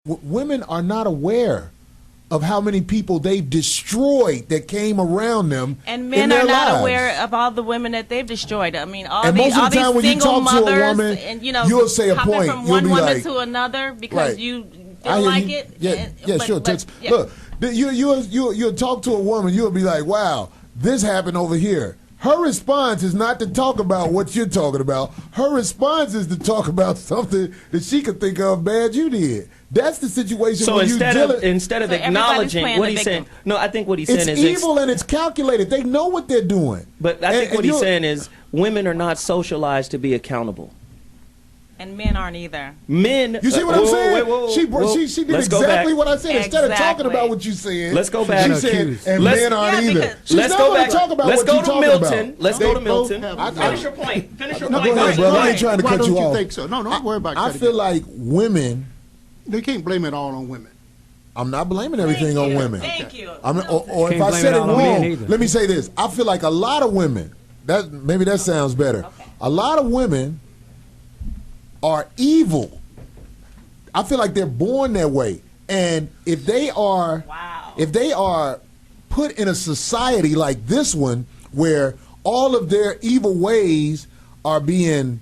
women are not aware of how many people they've destroyed that came around them. And men are not aware of all the women that they've destroyed. I mean, all these single mothers, and you'll say a point. From you'll one be woman like, to another because right. you feel like it. Yeah, sure. Look, you'll talk to a woman. You'll be like, "Wow, this happened over here." Her response is not to talk about what you're talking about. Her response is to talk about something that she could think of bad you did. That's the situation. So instead of acknowledging what he's saying, no, I think what he's saying is it's evil and it's calculated. They know what they're doing. But I think what he's saying is women are not socialized to be accountable. And men aren't either. Men. You see what I'm saying? She did exactly what I said. Instead of talking about what you said, let's go back. She said, and men aren't either. Let's go back. Talk about let's what go to Milton. About. Let's go to Milton. Finish your point. Finish your point. Go ahead, brother. I ain't trying to cut you off. Why don't you think so? No, don't worry about it. I feel like women. They can't blame it all on women. I'm not blaming everything on women. Thank you. Or if I said it wrong, let me say this. I feel like a lot of women, maybe that sounds better. Okay. A lot of women are evil. I feel like they're born that way. And if they are put in a society like this one where all of their evil ways are being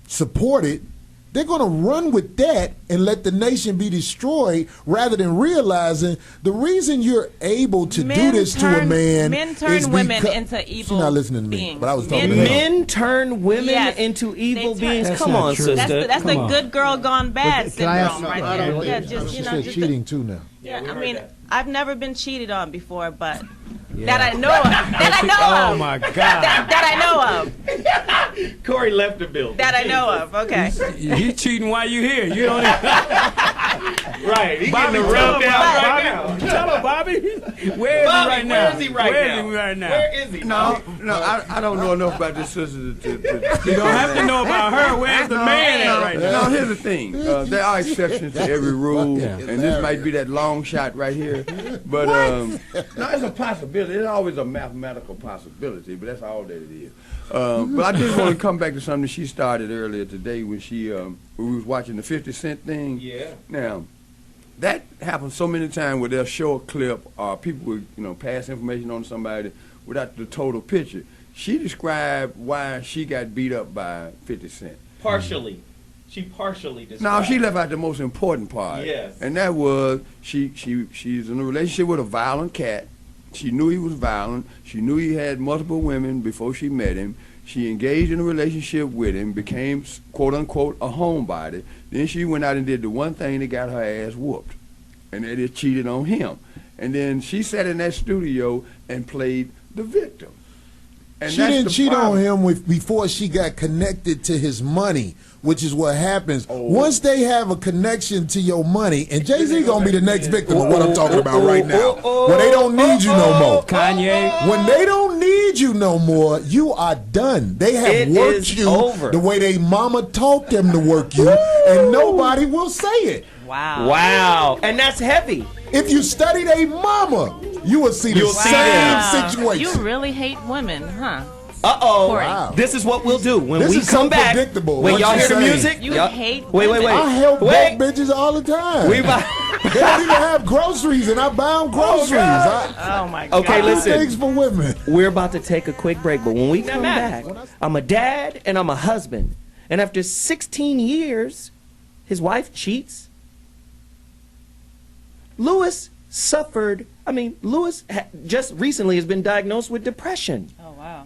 supported, they're going to run with that and let the nation be destroyed rather than realizing the reason you're able to do this to a man men turn women into evil. She's not listening to me, beings. but I was talking to men turn women into evil beings. Come on, sister. That's the good girl gone bad syndrome right there. Yeah, just cheating too now. Yeah, I mean, I've never been cheated on before, but that I know of. Oh my God. That I know of. Corey left the building. That I know of. Okay. He's cheating while you're here. You don't even. Right. He's Bobby, getting rubbed down right now. Tell him, Bobby. Where is he right now? Where is he right now? Where is he? No, I don't know enough about this sister to you don't have to know about her. Where's the man at right now? No, here's the thing. There are exceptions to every rule, and this might be that long shot right here. But no, it's a possibility. It's always a mathematical possibility, but that's all that it is. But I just want to come back to something she started earlier today when we was watching the 50 Cent thing. Yeah. Now, that happens so many times where they'll show a clip or people would, pass information on somebody without the total picture. She described why she got beat up by 50 Cent. Partially. She partially described. No, she left out the most important part. Yes. And that was she's in a relationship with a violent cat. She knew he was violent. She knew he had multiple women before she met him. She engaged in a relationship with him, became, quote unquote, a homebody. Then she went out and did the one thing that got her ass whooped. And that is cheated on him. And then she sat in that studio and played the victim. And she didn't cheat on him before she got connected to his money, which is what happens. Once they have a connection to your money, and Jay-Z gonna be the next victim of what I'm talking about right now. When they don't need you no more. Kanye. When they don't need you no more, you are done. They have worked you the way they mama taught them to work you, and nobody will say it. Wow. And that's heavy. If you studied a mama, you will see the same situation. You really hate women, huh? Uh-oh. Wow. This is what we'll do. When this we is come so back, predictable, when y'all hear the music, you hate wait. I help broke bitches all the time. They don't even have groceries, and I buy them groceries. Oh my God. Okay, listen. Things for women. We're about to take a quick break, but when we come back, I'm a dad and I'm a husband. And after 16 years, his wife cheats. Lewis just recently has been diagnosed with depression. Oh, wow.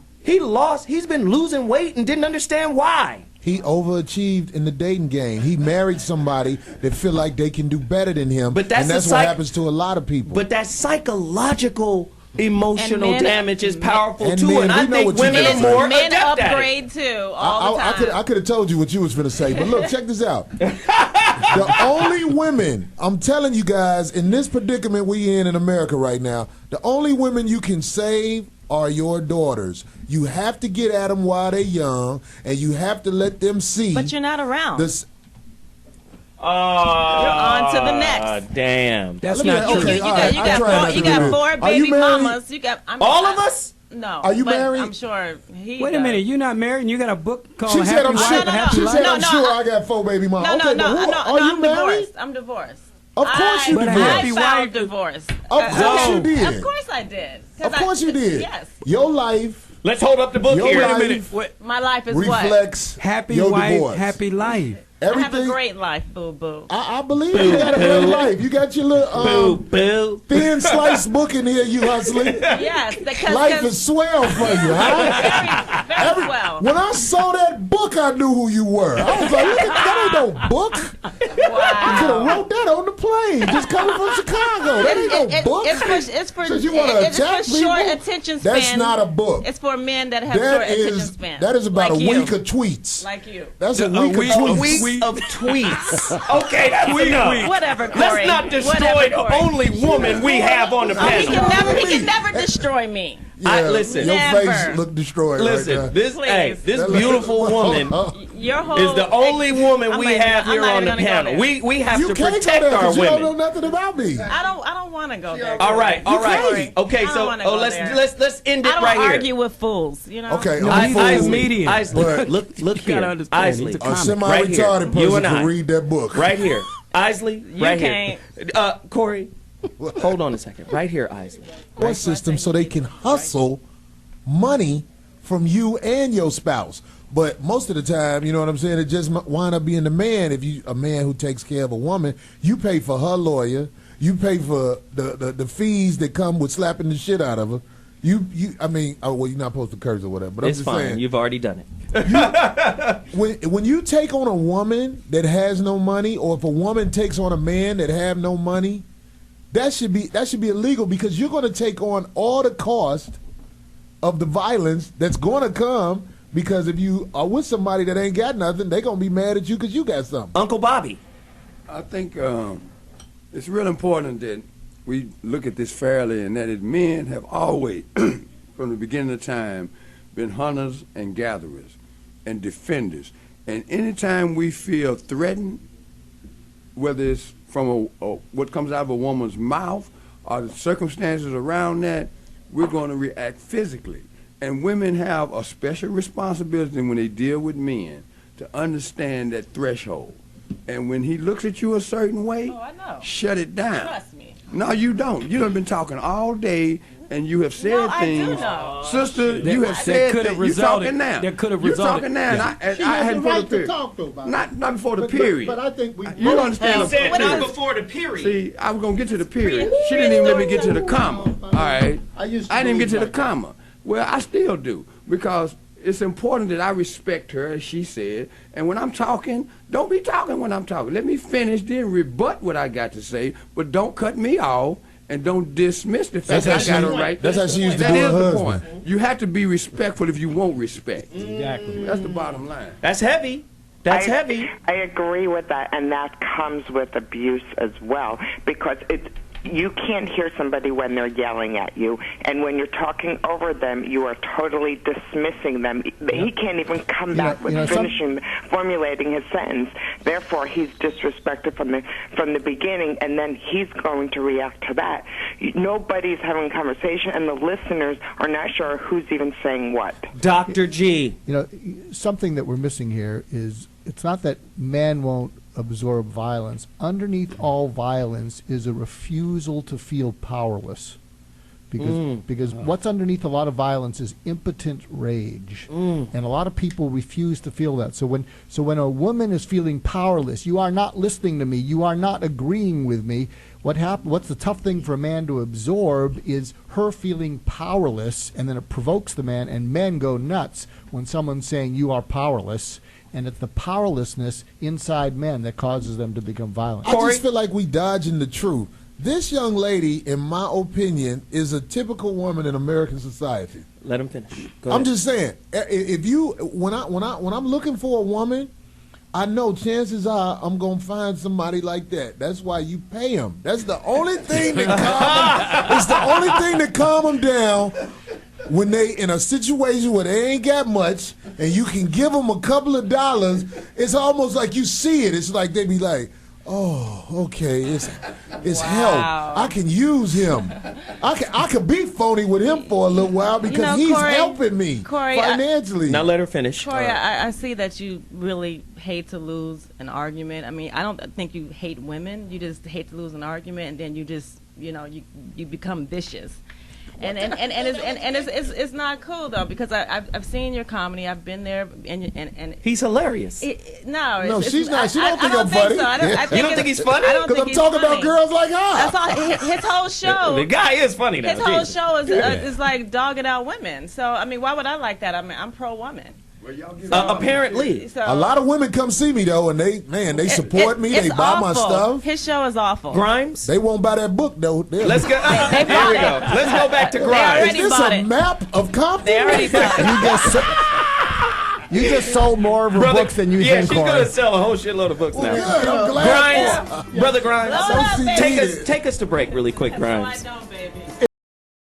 He's been losing weight and didn't understand why. He overachieved in the dating game. He married somebody that feel like they can do better than him, and that's what happens to a lot of people. But that psychological emotional damage is powerful too, and I think women are more men adept upgrade at it. too all the time. I could have told you what you was finna say, but look, check this out. The only women, I'm telling you guys, in this predicament we in America right now, the only women you can save are your daughters. You have to get at them while they're young, and you have to let them see. But you're not around. You're on to the next. Damn. That's not true. You got four baby mamas. All of us? No. Are you married? I'm sure he Wait a minute. You're not married and you got a book called Happy Wife, Happy Life? I'm sure I got four baby mamas. No, Are you married? I'm divorced. Of course you But a divorced. happy I filed wife- divorce. Of course you did. Of course I did. 'Cause Of course you did. Yes. Your life Let's hold up the book Your here. life- Wait a minute. Wait. My life is what? reflects Happy your wife, divorce. happy life. I have a Everything. great life, boo boo. I believe you got a great life. You got your little Boo, boo. thin slice book in here, you hustling. Yes, because Life is swell for you, huh? very well. When I saw that book, I knew who you were. I was like, look at that ain't no book. You could have Wow. wrote that on the plane, just coming from Chicago. That ain't no book. It's for Since you wanna it's attack for short people, attention span. that's not a book. It's for men that have short That attention is span. that is about like a you. week of tweets. Like you. That's a A week of week- tweets. a Weeks Week- of tweets. Okay, that's enough. Whatever, Corey. Let's not destroy Whatever, the Corey. only woman we have on the Oh, he panel. can never destroy me. listen. Your Never. face look destroyed Listen, right now. this this That beautiful look- woman Your whole is the only woman we have here on the panel. We We have You to can't go protect there our 'cause you don't know women. nothing about me. I don't want to go there. All right, all right. can't. Okay, I don't so wanna go let's there. end I it don't right argue here. with fools. You know. Okay, No, I'm he's full. a comedian. Isley, But- look You here. gotta understand, Isley, he's a A comic. semi-retarded Right here. You person and I. can read that book. right here. Isley, You right can't. here. Corey, hold on a second. Right here, Isley. Court system so they can hustle money from you and your spouse. But most of the time, you know what I'm saying, it just wind up being the man. If you a man who takes care of a woman, you pay for her lawyer, you pay for the fees that come with slapping the shit out of her. I mean, well, you're not supposed to curse or whatever. But It's I'm just fine. saying, You've already done it. when you take on a woman that has no money, or if a woman takes on a man that have no money, that should be illegal, because you're going to take on all the cost of the violence that's going to come, because if you are with somebody that ain't got nothing, they're going to be mad at you because you got something. Uncle Bobby. I think it's real important that we look at this fairly, and that is men have always, from the beginning of time, been hunters and gatherers and defenders. And anytime we feel threatened, whether it's from what comes out of a woman's mouth or the circumstances around that, we're going to react physically. And women have a special responsibility when they deal with men to understand that threshold. And when he looks at you a certain way, Oh, I know. shut it down. Trust me. No, you don't. You done been talking all day, and you have said No, I do things. know. Sister, That- you have that said could that. have You resulted- talking now. that could have You resulted- talking now, yeah. and She I has had the before right the to period. talk, though, Bob. Not before the But- period. But I think we You don't understand He the said not period. before the period. See, I was gonna get to the period. She didn't even let me get to the comma. All right. I used to I didn't even get to believe the like that. comma. Well, I still do, because it's important that I respect her, as she said. And when I'm talking, don't be talking when I'm talking. Let me finish, then rebut what I got to say. But don't cut me off, and don't dismiss the fact That's that I how got she- it right. that's how she used to That do her is the husband. point. You have to be respectful if you want respect. Exactly. That's the bottom line. That's heavy. That's I, heavy. I agree with that, and that comes with abuse as well, because you can't hear somebody when they're yelling at you, and when you're talking over them, you are totally dismissing them. He can't even come back with formulating his sentence. Therefore, he's disrespected from the beginning, and then he's going to react to that. Nobody's having a conversation, and the listeners are not sure who's even saying what. Dr. G. You know, something that we're missing here is it's not that men won't absorb violence. Underneath all violence is a refusal to feel powerless. Because what's underneath a lot of violence is impotent rage, and a lot of people refuse to feel that. So when a woman is feeling powerless, you are not listening to me, you are not agreeing with me. What's the tough thing for a man to absorb is her feeling powerless, and then it provokes the man, and men go nuts when someone's saying you are powerless. And it's the powerlessness inside men that causes them to become violent. I just feel like we dodging the truth. This young lady, in my opinion, is a typical woman in American society. Let him finish. Go I'm ahead. just saying, if you when I'm looking for a woman, I know chances are I'm gonna find somebody like that. That's why you pay them. That's the only thing that calm them. It's the only thing that calm them down when they in a situation where they ain't got much, and you can give them a couple of dollars. It's almost like you see it. It's like they be like, oh, okay, it's help. I can use him. I could be phony with him for a little while because he's Corey, helping me financially. Now let her finish. Corey, I see that you really hate to lose an argument. I mean, I don't think you hate women. You just hate to lose an argument, and then you just, you become vicious. And it's not cool though, because I've seen your comedy. I've been there, and he's hilarious. No, she's not. She don't think I'm funny. You don't think he's funny? Because I'm talking about girls like her. That's all. His whole show. The guy is funny now. His whole show is like dogging out women. So I mean, why would I like that? I mean, I'm pro woman. Apparently, So, a lot of women come see me though, and they support me. They buy my stuff. His show is awful. Grimes. They won't buy that book though. Let's go. Here we go. Let's go back to Grimes. Is this a map of Compton? They already bought it. You just sold more of her books than you Yeah, think, she's Corey. going to sell a whole shitload of books now. Good, I'm glad. Grimes, Brother Grimes, Blow it up, baby. take us to break really quick, No, I Grimes. don't, baby.